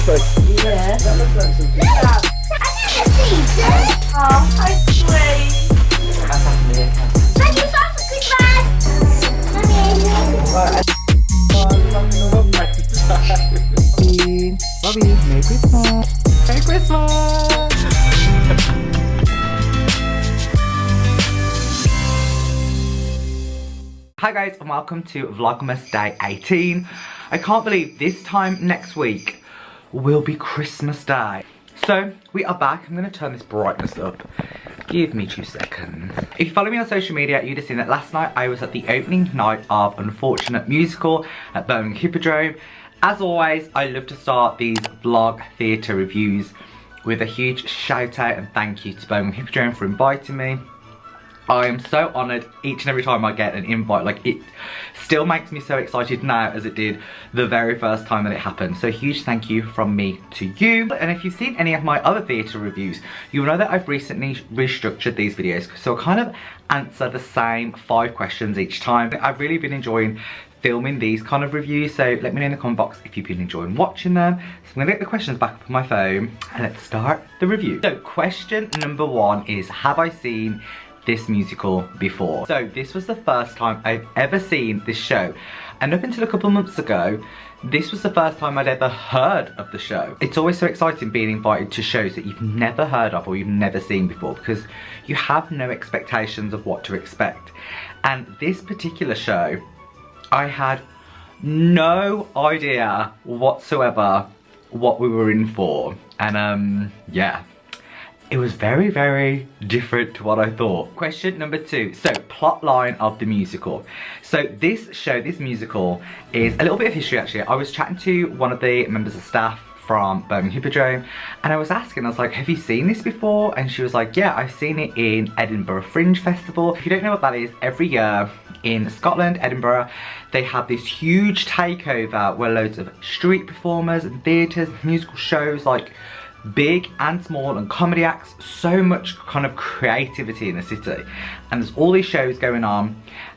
Yeah. That looks like something. I've never seen this. Oh, how sweet. Thank you so much, Christmas. Mommy. Bobby, Merry Christmas. Merry Christmas! Hi guys, and welcome to Vlogmas Day 18. I can't believe this time next week will be Christmas Day. So, we are back. I'm going to turn this brightness up. Give me 2 seconds. If you follow me on social media, you'd have seen that last night I was at the opening night of Unfortunate musical at Birmingham Hippodrome. As always, I love to start these vlog theatre reviews with a huge shout out and thank you to Birmingham Hippodrome for inviting me. I am so honoured each and every time I get an invite. Like, it still makes me so excited now as it did the very first time that it happened. So huge thank you from me to you. And if you've seen any of my other theatre reviews, you'll know that I've recently restructured these videos. So I kind of answer the same 5 questions each time. I've really been enjoying filming these kind of reviews, so let me know in the comment box if you've been enjoying watching them. So I'm gonna get the questions back up on my phone and let's start the review. So question number 1 is, have I seen this musical before? So this was the first time I've ever seen this show, and up until a couple months ago this was the first time I'd ever heard of the show. It's always so exciting being invited to shows that you've never heard of or you've never seen before, because you have no expectations of what to expect. And this particular show, I had no idea whatsoever what we were in for, and yeah, it was very, very different to what I thought. Question number 2, so plotline of the musical. So this show, this musical, is a little bit of history actually. I was chatting to one of the members of staff from Birmingham Hippodrome, and I was asking, I was like, have you seen this before? And she was like, yeah, I've seen it in Edinburgh Fringe Festival. If you don't know what that is, every year in Scotland, Edinburgh, they have this huge takeover where loads of street performers and theatres, musical shows, like big and small, and comedy acts, so much kind of creativity in the city. And there's all these shows going on,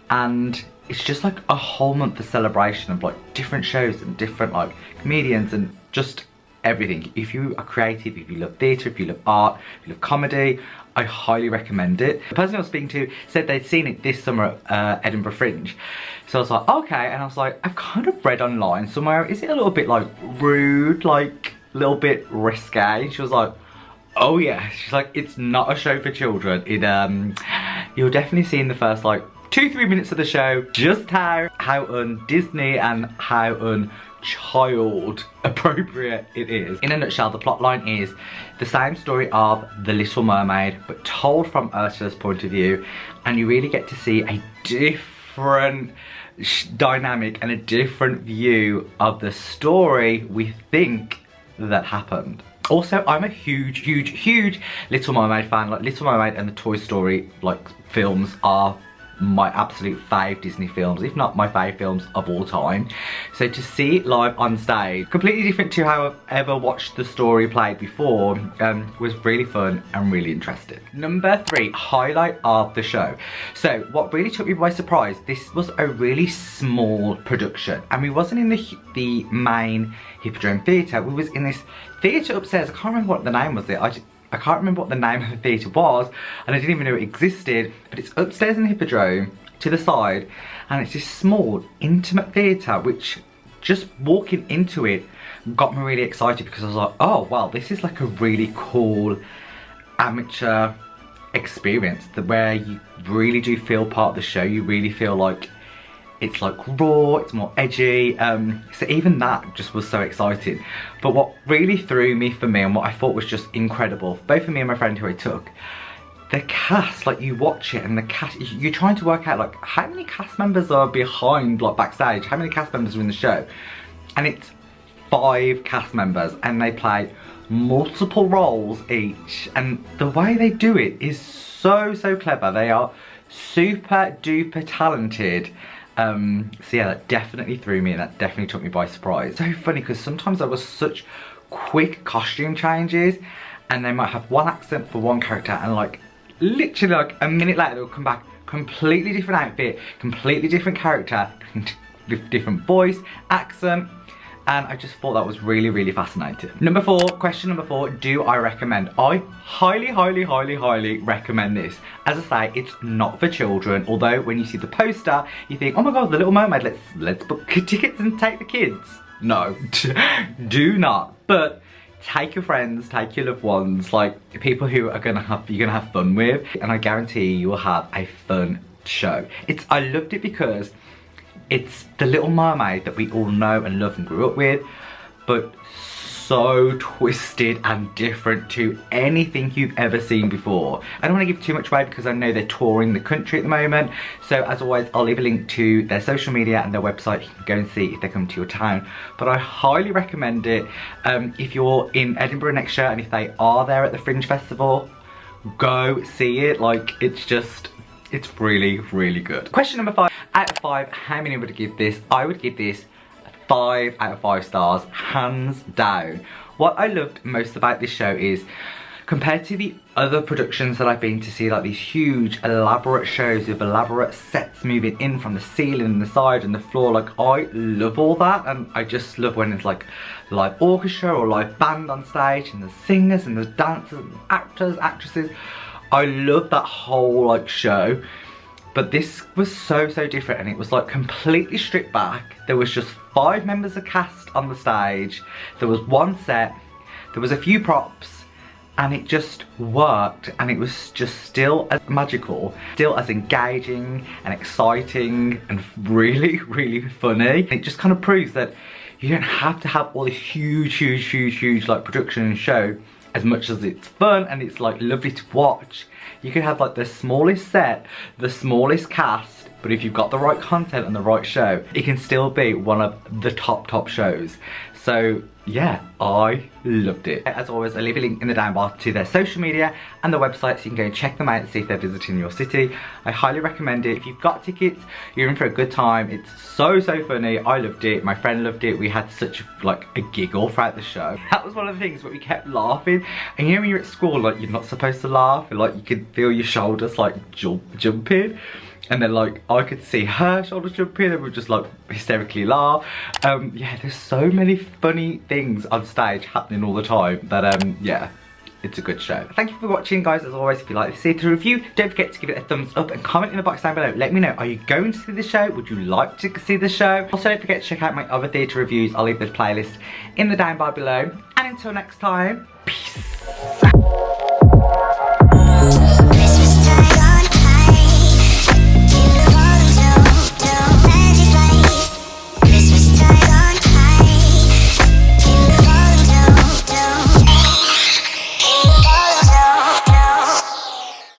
and it's just like a whole month of celebration of like different shows and different like comedians and just everything. If you are creative, if you love theatre, if you love art, if you love comedy, I highly recommend it. The person I was speaking to said they'd seen it this summer at Edinburgh Fringe. So I was like, okay, and I was like, I've kind of read online somewhere, is it a little bit like rude, like a little bit risque? She was like, oh yeah. She's like, it's not a show for children. It you'll definitely see in the first like 2-3 minutes of the show just how un-Disney and how un-child appropriate it is. In a nutshell, the plotline is the same story of The Little Mermaid, but told from Ursula's point of view, and you really get to see a different dynamic and a different view of the story we think that happened. Also, I'm a huge Little Mermaid fan. Like, Little Mermaid and the Toy Story like films are my absolute fave Disney films, if not my fave films of all time. So to see it live on stage, completely different to how I've ever watched the story played before, was really fun and really interesting. Number 3, highlight of the show. So what really took me by surprise, this was a really small production, and we wasn't in the main Hippodrome Theatre. We was in this theatre upstairs. I can't remember what the name was. I can't remember what the name of the theatre was, and I didn't even know it existed, but it's upstairs in the Hippodrome to the side, and it's this small, intimate theatre, which just walking into it got me really excited, because I was like, oh wow, this is like a really cool amateur experience where you really do feel part of the show. You really feel like it's like raw, it's more edgy, so even that just was so exciting. But what really threw me for me, and what I thought was just incredible, both for me and my friend who I took, the cast, like you watch it and the cast, you're trying to work out like how many cast members are behind, like backstage, how many cast members are in the show, and it's 5 cast members, and they play multiple roles each, and the way they do it is so clever. They are super duper talented. So yeah, that definitely threw me, and that definitely took me by surprise. So funny, because sometimes there was such quick costume changes, and they might have one accent for one character, and like literally like a minute later they'll come back, completely different outfit, completely different character, different voice, accent, and I just thought that was really, really fascinating. Question number 4, do I recommend? I highly, highly, highly, highly recommend this. As I say, it's not for children, although when you see the poster, you think, oh my god, the Little Mermaid, let's book tickets and take the kids. No, do not. But take your friends, take your loved ones, like people who are you're gonna have fun with, and I guarantee you will have a fun show. I loved it because it's the Little Mermaid that we all know and love and grew up with, but so twisted and different to anything you've ever seen before. I don't want to give too much away because I know they're touring the country at the moment, so as always I'll leave a link to their social media and their website. You can go and see if they come to your town, but I highly recommend it. If you're in Edinburgh next year and if they are there at the Fringe Festival, go see it. Like, it's really, really good. Question number 5, out of 5, how many would I give this? I would give this 5 out of 5 stars, hands down. What I loved most about this show is, compared to the other productions that I've been to see, like these huge elaborate shows with elaborate sets moving in from the ceiling and the side and the floor, like I love all that, and I just love when it's like live orchestra or live band on stage and the singers and the dancers and actors, actresses. I love that whole like show. But this was so different, and it was like completely stripped back. There was just 5 members of cast on the stage. There was one set, there was a few props, and it just worked, and it was just still as magical, still as engaging and exciting and really, really funny. It just kind of proves that you don't have to have all this huge like production and show. As much as it's fun and it's like lovely to watch, you can have like the smallest set, the smallest cast, but if you've got the right content and the right show, it can still be one of the top shows. So yeah, I loved it. As always, I leave a link in the down bar to their social media and the website, so you can go and check them out and see if they're visiting your city. I highly recommend it. If you've got tickets, you're in for a good time. It's so funny. I loved it. My friend loved it. We had such like a giggle throughout the show. That was one of the things where we kept laughing. And you know when you're at school, like you're not supposed to laugh, and like you could feel your shoulders like jumping. And then like I could see her shoulders jumping and we would just like hysterically laugh. Yeah, there's so many funny things on stage happening all the time that yeah, it's a good show. Thank you for watching, guys. As always, if you like to see the review, don't forget to give it a thumbs up and comment in the box down below. Let me know, are you going to see the show? Would you like to see the show? Also, don't forget to check out my other theatre reviews. I'll leave the playlist in the down bar below. And until next time, peace.